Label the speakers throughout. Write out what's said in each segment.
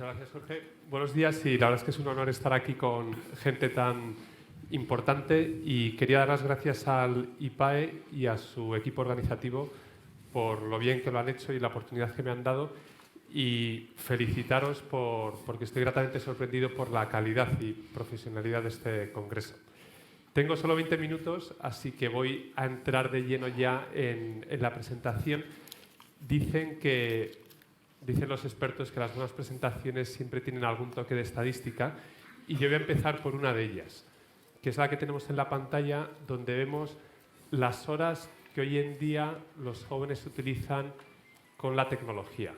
Speaker 1: Muchas gracias, Jorge. Buenos días y la verdad es que es un honor estar aquí con gente tan importante y quería dar las gracias al IPAE y a su equipo organizativo por lo bien que lo han hecho y la oportunidad que me han dado y felicitaros porque estoy gratamente sorprendido por la calidad y profesionalidad de este congreso. Tengo solo 20 minutos, así que voy a entrar de lleno ya en la presentación. Dicen los expertos que las buenas presentaciones siempre tienen algún toque de estadística y yo voy a empezar por una de ellas, que es la que tenemos en la pantalla, donde vemos las horas que hoy en día los jóvenes utilizan con la tecnología.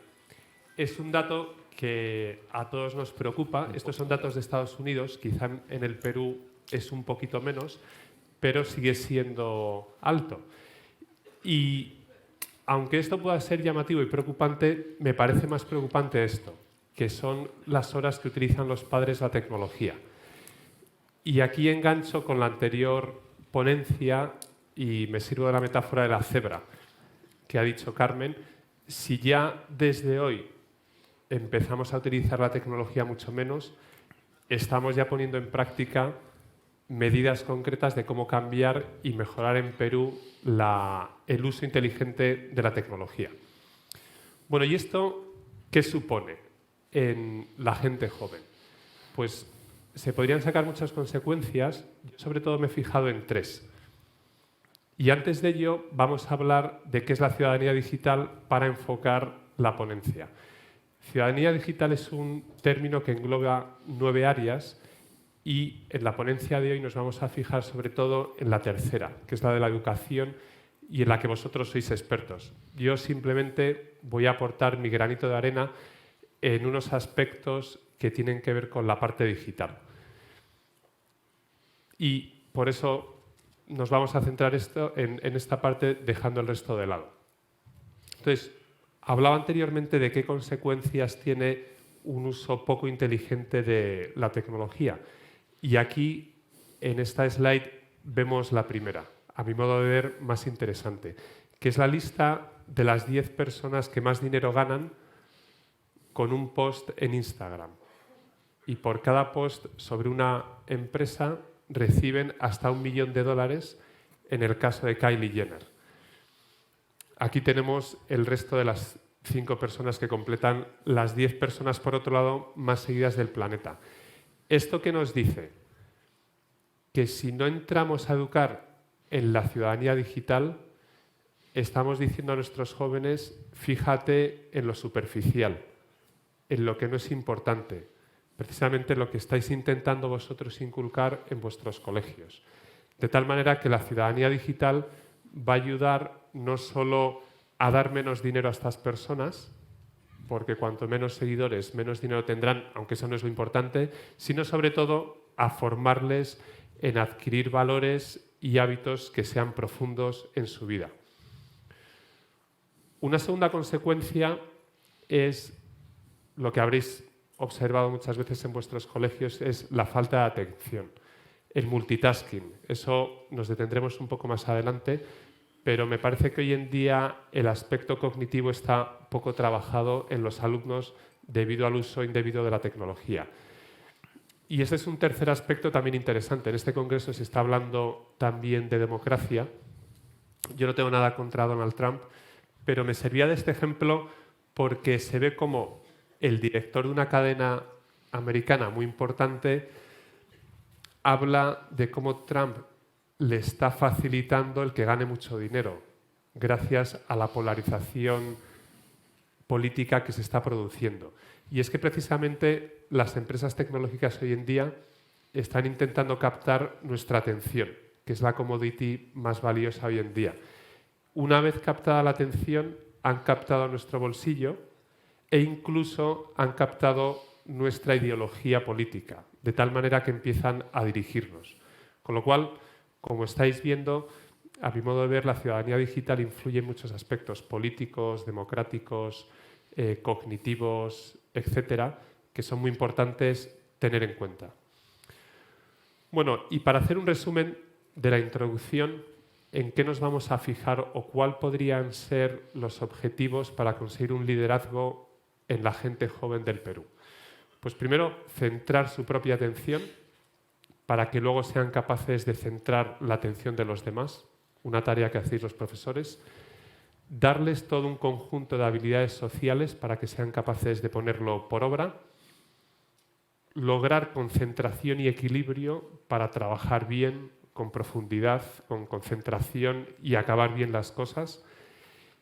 Speaker 1: Es un dato que a todos nos preocupa. Estos son datos de Estados Unidos, quizá en el Perú es un poquito menos, pero sigue siendo alto. Y aunque esto pueda ser llamativo y preocupante, me parece más preocupante esto, que son las horas que utilizan los padres la tecnología. Y aquí engancho con la anterior ponencia y me sirvo de la metáfora de la cebra que ha dicho Carmen. Si ya desde hoy empezamos a utilizar la tecnología mucho menos, estamos ya poniendo en práctica medidas concretas de cómo cambiar y mejorar en Perú el uso inteligente de la tecnología. Bueno, ¿y esto qué supone en la gente joven? Pues se podrían sacar muchas consecuencias. Yo sobre todo me he fijado en 3. Y antes de ello vamos a hablar de qué es la ciudadanía digital para enfocar la ponencia. Ciudadanía digital es un término que engloba 9 áreas y en la ponencia de hoy nos vamos a fijar sobre todo en la tercera, que es la de la educación y en la que vosotros sois expertos. Yo simplemente voy a aportar mi granito de arena en unos aspectos que tienen que ver con la parte digital. Y por eso nos vamos a centrar en esta parte dejando el resto de lado. Entonces, hablaba anteriormente de qué consecuencias tiene un uso poco inteligente de la tecnología. Y aquí, en esta slide, vemos la primera, a mi modo de ver, más interesante, que es la lista de las 10 personas que más dinero ganan con un post en Instagram. Y por cada post sobre una empresa reciben hasta $1 millón en el caso de Kylie Jenner. Aquí tenemos el resto de las 5 personas que completan las 10 personas, por otro lado, más seguidas del planeta. ¿Esto qué nos dice? Que si no entramos a educar en la ciudadanía digital, estamos diciendo a nuestros jóvenes, fíjate en lo superficial, en lo que no es importante, precisamente lo que estáis intentando vosotros inculcar en vuestros colegios. De tal manera que la ciudadanía digital va a ayudar no solo a dar menos dinero a estas personas, porque cuanto menos seguidores, menos dinero tendrán, aunque eso no es lo importante, sino sobre todo a formarles en adquirir valores y hábitos que sean profundos en su vida. Una segunda consecuencia es lo que habréis observado muchas veces en vuestros colegios, es la falta de atención, el multitasking. Eso nos detendremos un poco más adelante, pero me parece que hoy en día el aspecto cognitivo está poco trabajado en los alumnos debido al uso indebido de la tecnología. Y ese es un tercer aspecto también interesante. En este congreso se está hablando también de democracia. Yo no tengo nada contra Donald Trump, pero me servía de este ejemplo porque se ve como el director de una cadena americana muy importante habla de cómo Trump le está facilitando el que gane mucho dinero gracias a la polarización política que se está produciendo. Y es que precisamente las empresas tecnológicas hoy en día están intentando captar nuestra atención, que es la commodity más valiosa hoy en día. Una vez captada la atención, han captado nuestro bolsillo e incluso han captado nuestra ideología política, de tal manera que empiezan a dirigirnos. Con lo cual, como estáis viendo, a mi modo de ver, la ciudadanía digital influye en muchos aspectos políticos, democráticos, cognitivos, etcétera, que son muy importantes tener en cuenta. Bueno, y para hacer un resumen de la introducción, ¿en qué nos vamos a fijar o cuál podrían ser los objetivos para conseguir un liderazgo en la gente joven del Perú? Pues primero, centrar su propia atención para que luego sean capaces de centrar la atención de los demás, una tarea que hacéis los profesores. Darles todo un conjunto de habilidades sociales para que sean capaces de ponerlo por obra. Lograr concentración y equilibrio para trabajar bien, con profundidad, con concentración y acabar bien las cosas.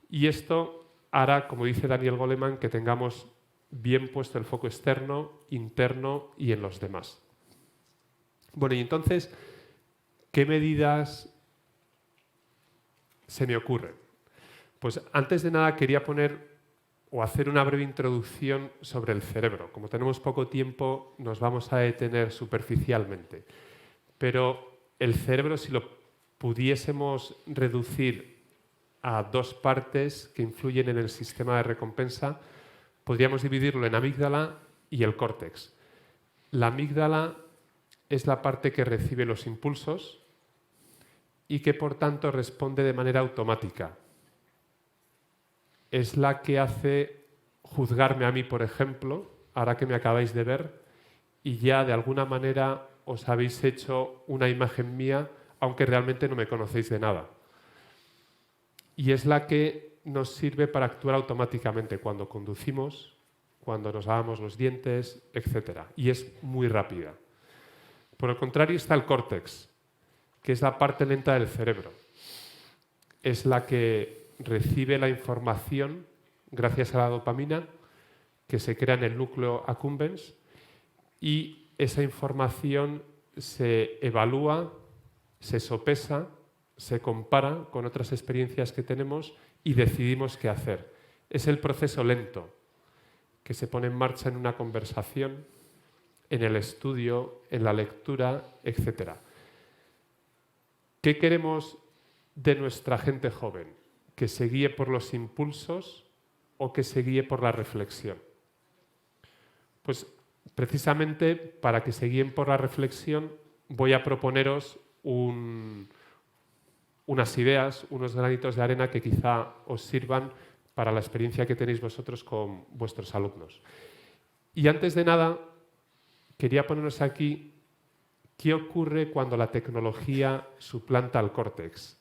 Speaker 1: Y esto hará, como dice Daniel Goleman, que tengamos bien puesto el foco externo, interno y en los demás. Bueno, y entonces, ¿qué medidas se me ocurren? Pues antes de nada quería poner o hacer una breve introducción sobre el cerebro. Como tenemos poco tiempo, nos vamos a detener superficialmente. Pero el cerebro, si lo pudiésemos reducir a dos partes que influyen en el sistema de recompensa, podríamos dividirlo en amígdala y el córtex. La amígdala es la parte que recibe los impulsos y que, por tanto, responde de manera automática. Es la que hace juzgarme a mí, por ejemplo, ahora que me acabáis de ver, y ya de alguna manera os habéis hecho una imagen mía, aunque realmente no me conocéis de nada. Y es la que nos sirve para actuar automáticamente cuando conducimos, cuando nos lavamos los dientes, etc. Y es muy rápida. Por el contrario está el córtex, que es la parte lenta del cerebro. Es la que recibe la información gracias a la dopamina que se crea en el núcleo accumbens y esa información se evalúa, se sopesa, se compara con otras experiencias que tenemos y decidimos qué hacer. Es el proceso lento que se pone en marcha en una conversación, en el estudio, en la lectura, etc. ¿Qué queremos de nuestra gente joven? ¿Que se guíe por los impulsos o que se guíe por la reflexión? Pues precisamente para que se guíen por la reflexión voy a proponeros unas ideas, unos granitos de arena que quizá os sirvan para la experiencia que tenéis vosotros con vuestros alumnos. Y antes de nada, quería poneros aquí qué ocurre cuando la tecnología suplanta al córtex.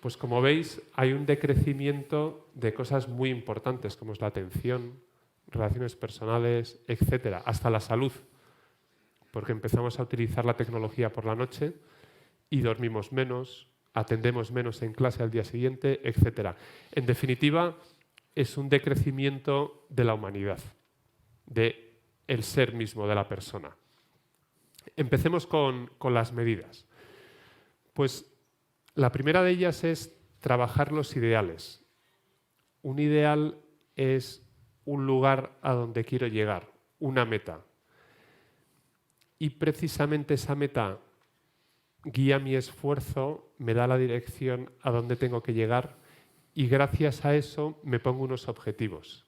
Speaker 1: Pues como veis, hay un decrecimiento de cosas muy importantes, como es la atención, relaciones personales, etcétera, hasta la salud, porque empezamos a utilizar la tecnología por la noche y dormimos menos, atendemos menos en clase al día siguiente, etcétera. En definitiva, es un decrecimiento de la humanidad, del ser mismo de la persona. Empecemos con las medidas. Pues la primera de ellas es trabajar los ideales. Un ideal es un lugar a donde quiero llegar, una meta. Y precisamente esa meta guía mi esfuerzo, me da la dirección a dónde tengo que llegar y gracias a eso me pongo unos objetivos.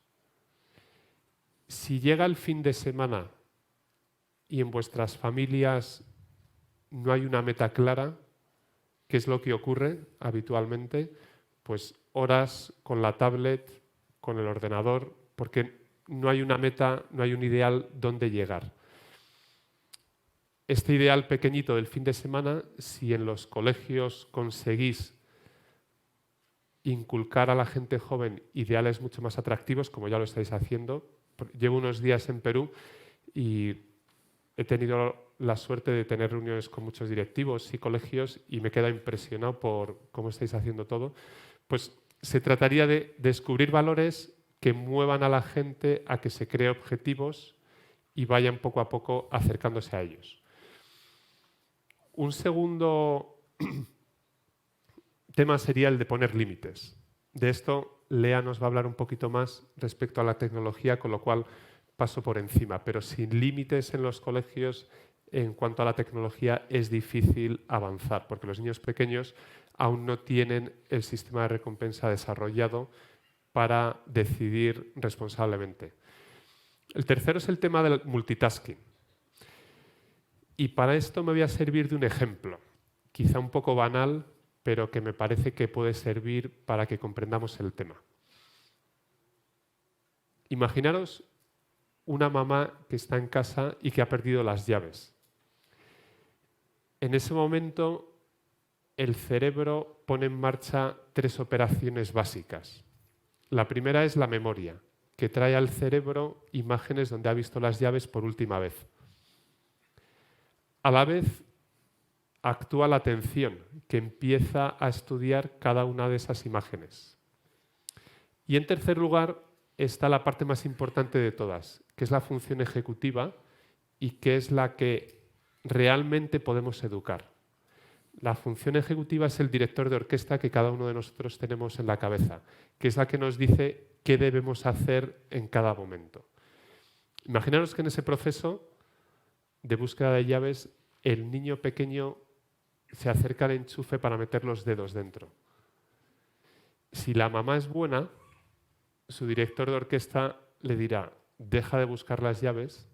Speaker 1: Si llega el fin de semana y en vuestras familias no hay una meta clara, ¿qué es lo que ocurre habitualmente? Pues horas con la tablet, con el ordenador, porque no hay una meta, no hay un ideal dónde llegar. Este ideal pequeñito del fin de semana, si en los colegios conseguís inculcar a la gente joven ideales mucho más atractivos, como ya lo estáis haciendo. Llevo unos días en Perú y he tenido la suerte de tener reuniones con muchos directivos y colegios y me he quedado impresionado por cómo estáis haciendo todo. Pues se trataría de descubrir valores que muevan a la gente a que se cree objetivos y vayan poco a poco acercándose a ellos. Un segundo tema sería el de poner límites. De esto Lea nos va a hablar un poquito más respecto a la tecnología, con lo cual paso por encima. Pero sin límites en los colegios, en cuanto a la tecnología, es difícil avanzar, porque los niños pequeños aún no tienen el sistema de recompensa desarrollado para decidir responsablemente. El tercero es el tema del multitasking. Y para esto me voy a servir de un ejemplo, quizá un poco banal, pero que me parece que puede servir para que comprendamos el tema. Imaginaros una mamá que está en casa y que ha perdido las llaves. En ese momento, el cerebro pone en marcha 3 operaciones básicas. La primera es la memoria, que trae al cerebro imágenes donde ha visto las llaves por última vez. A la vez, actúa la atención, que empieza a estudiar cada una de esas imágenes. Y en tercer lugar, está la parte más importante de todas, que es la función ejecutiva y que es la que realmente podemos educar. La función ejecutiva es el director de orquesta que cada uno de nosotros tenemos en la cabeza, que es la que nos dice qué debemos hacer en cada momento. Imaginaros que en ese proceso de búsqueda de llaves, el niño pequeño se acerca al enchufe para meter los dedos dentro. Si la mamá es buena, su director de orquesta le dirá: deja de buscar las llaves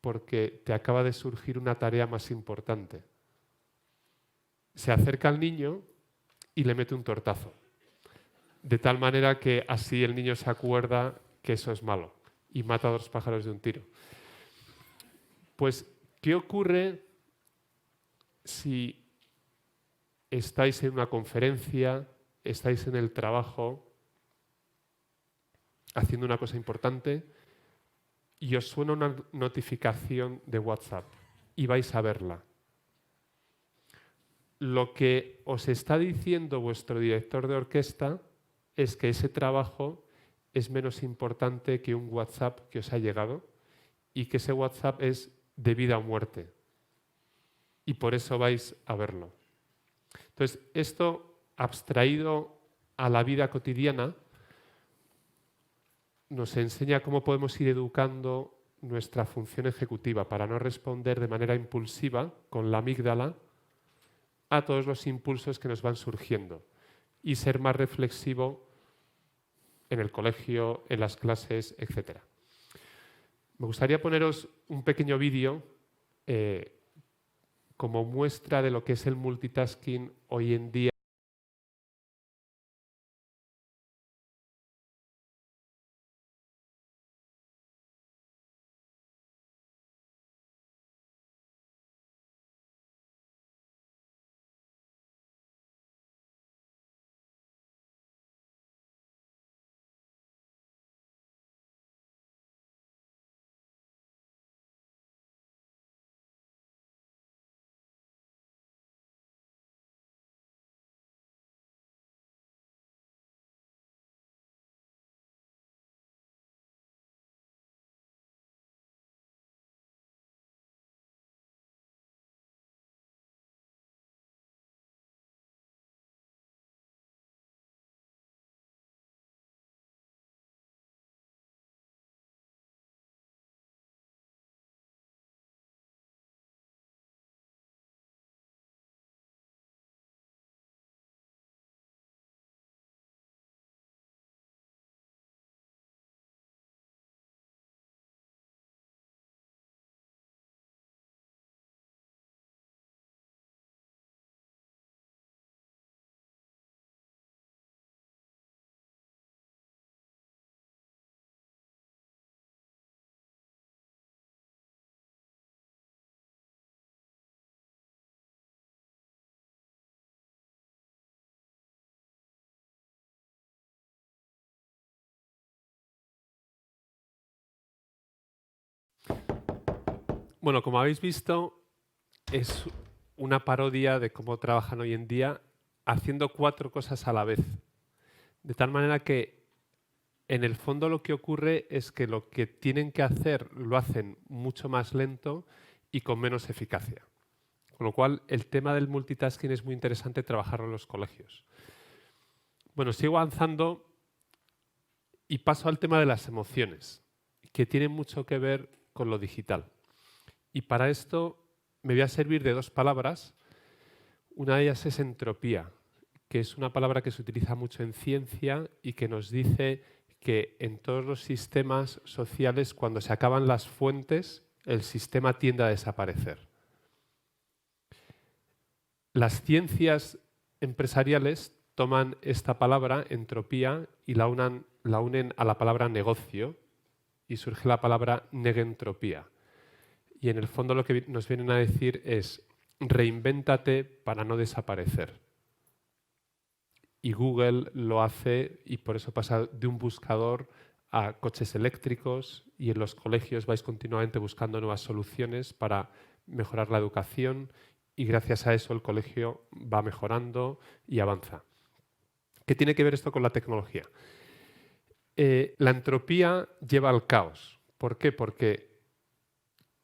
Speaker 1: porque te acaba de surgir una tarea más importante. Se acerca al niño y le mete un tortazo, de tal manera que así el niño se acuerda que eso es malo y mata a 2 pájaros de un tiro. Pues, ¿qué ocurre si estáis en una conferencia, estáis en el trabajo haciendo una cosa importante y os suena una notificación de WhatsApp y vais a verla? Lo que os está diciendo vuestro director de orquesta es que ese trabajo es menos importante que un WhatsApp que os ha llegado y que ese WhatsApp es de vida o muerte. Y por eso vais a verlo. Entonces, esto abstraído a la vida cotidiana nos enseña cómo podemos ir educando nuestra función ejecutiva para no responder de manera impulsiva con la amígdala a todos los impulsos que nos van surgiendo y ser más reflexivo en el colegio, en las clases, etc. Me gustaría poneros un pequeño vídeo como muestra de lo que es el multitasking hoy en día. Bueno, como habéis visto, es una parodia de cómo trabajan hoy en día haciendo 4 cosas a la vez. De tal manera que, en el fondo, lo que ocurre es que lo que tienen que hacer lo hacen mucho más lento y con menos eficacia. Con lo cual, el tema del multitasking es muy interesante trabajarlo en los colegios. Bueno, sigo avanzando y paso al tema de las emociones, que tienen mucho que ver con lo digital. Y para esto me voy a servir de 2 palabras. Una de ellas es entropía, que es una palabra que se utiliza mucho en ciencia y que nos dice que en todos los sistemas sociales, cuando se acaban las fuentes, el sistema tiende a desaparecer. Las ciencias empresariales toman esta palabra, entropía, y la unen a la palabra negocio y surge la palabra negentropía. Y en el fondo lo que nos vienen a decir es reinvéntate para no desaparecer. Y Google lo hace y por eso pasa de un buscador a coches eléctricos y en los colegios vais continuamente buscando nuevas soluciones para mejorar la educación y gracias a eso el colegio va mejorando y avanza. ¿Qué tiene que ver esto con la tecnología? La entropía lleva al caos. ¿Por qué? Porque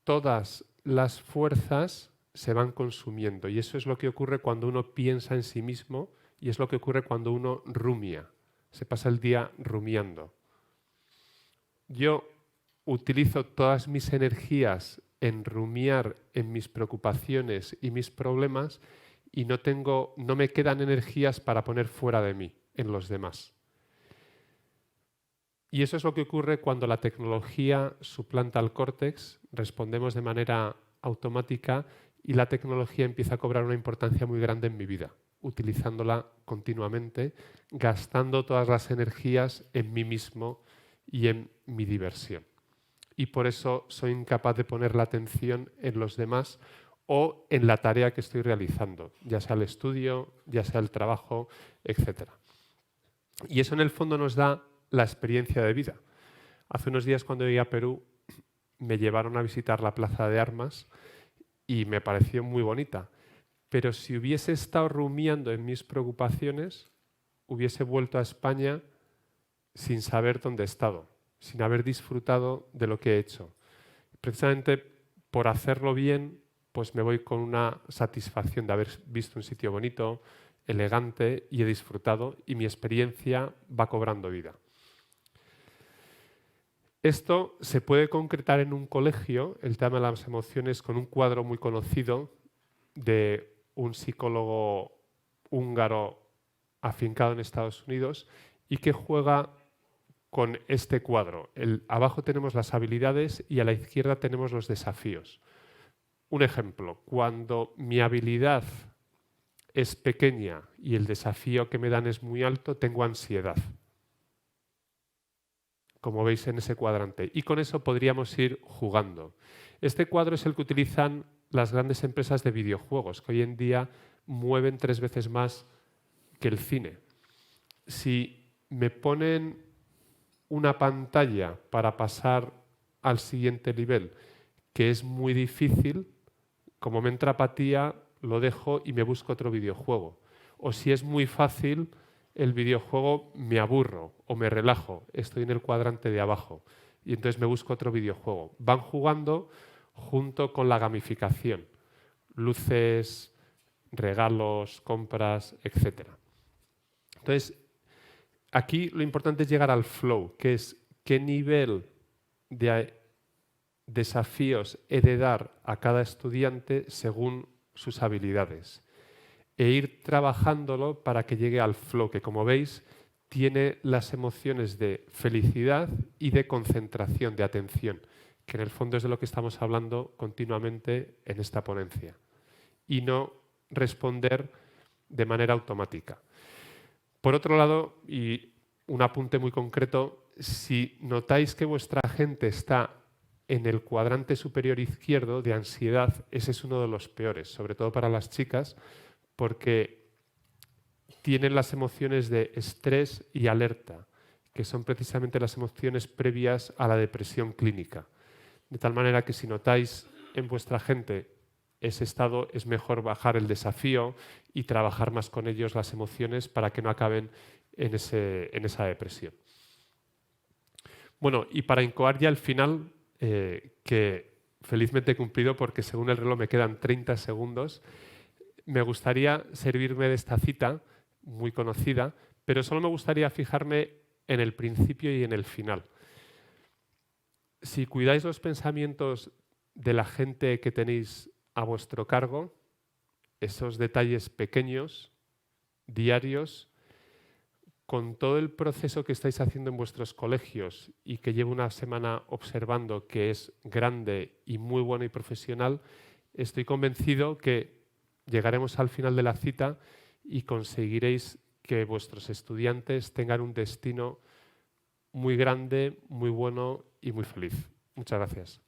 Speaker 1: todas las fuerzas se van consumiendo y eso es lo que ocurre cuando uno piensa en sí mismo y es lo que ocurre cuando uno rumia. Se pasa el día rumiando. Yo utilizo todas mis energías en rumiar en mis preocupaciones y mis problemas y no me quedan energías para poner fuera de mí, en los demás. Y eso es lo que ocurre cuando la tecnología suplanta al córtex, respondemos de manera automática y la tecnología empieza a cobrar una importancia muy grande en mi vida, utilizándola continuamente, gastando todas las energías en mí mismo y en mi diversión. Y por eso soy incapaz de poner la atención en los demás o en la tarea que estoy realizando, ya sea el estudio, ya sea el trabajo, etc. Y eso en el fondo nos da la experiencia de vida. Hace unos días cuando llegué a Perú me llevaron a visitar la Plaza de Armas y me pareció muy bonita. Pero si hubiese estado rumiando en mis preocupaciones, hubiese vuelto a España sin saber dónde he estado, sin haber disfrutado de lo que he hecho. Precisamente por hacerlo bien, pues me voy con una satisfacción de haber visto un sitio bonito, elegante y he disfrutado y mi experiencia va cobrando vida. Esto se puede concretar en un colegio, el tema de las emociones, con un cuadro muy conocido de un psicólogo húngaro afincado en Estados Unidos y que juega con este cuadro. Abajo tenemos las habilidades y a la izquierda tenemos los desafíos. Un ejemplo, cuando mi habilidad es pequeña y el desafío que me dan es muy alto, tengo ansiedad, como veis en ese cuadrante. Y con eso podríamos ir jugando. Este cuadro es el que utilizan las grandes empresas de videojuegos, que hoy en día mueven 3 veces más que el cine. Si me ponen una pantalla para pasar al siguiente nivel, que es muy difícil, como me entra apatía, lo dejo y me busco otro videojuego. O si es muy fácil, el videojuego me aburro o me relajo, estoy en el cuadrante de abajo y entonces me busco otro videojuego. Van jugando junto con la gamificación, luces, regalos, compras, etc. Entonces, aquí lo importante es llegar al flow, que es qué nivel de desafíos he de dar a cada estudiante según sus habilidades e ir trabajándolo para que llegue al flow, que como veis tiene las emociones de felicidad y de concentración, de atención, que en el fondo es de lo que estamos hablando continuamente en esta ponencia, y no responder de manera automática. Por otro lado, y un apunte muy concreto, si notáis que vuestra gente está en el cuadrante superior izquierdo de ansiedad, ese es uno de los peores, sobre todo para las chicas, porque tienen las emociones de estrés y alerta, que son precisamente las emociones previas a la depresión clínica. De tal manera que si notáis en vuestra gente ese estado, es mejor bajar el desafío y trabajar más con ellos las emociones para que no acaben en esa depresión. Bueno, y para incoar ya el final, que felizmente he cumplido porque según el reloj me quedan 30 segundos, me gustaría servirme de esta cita muy conocida, pero solo me gustaría fijarme en el principio y en el final. Si cuidáis los pensamientos de la gente que tenéis a vuestro cargo, esos detalles pequeños, diarios, con todo el proceso que estáis haciendo en vuestros colegios y que llevo una semana observando que es grande y muy bueno y profesional, estoy convencido que llegaremos al final de la cita y conseguiréis que vuestros estudiantes tengan un destino muy grande, muy bueno y muy feliz. Muchas gracias.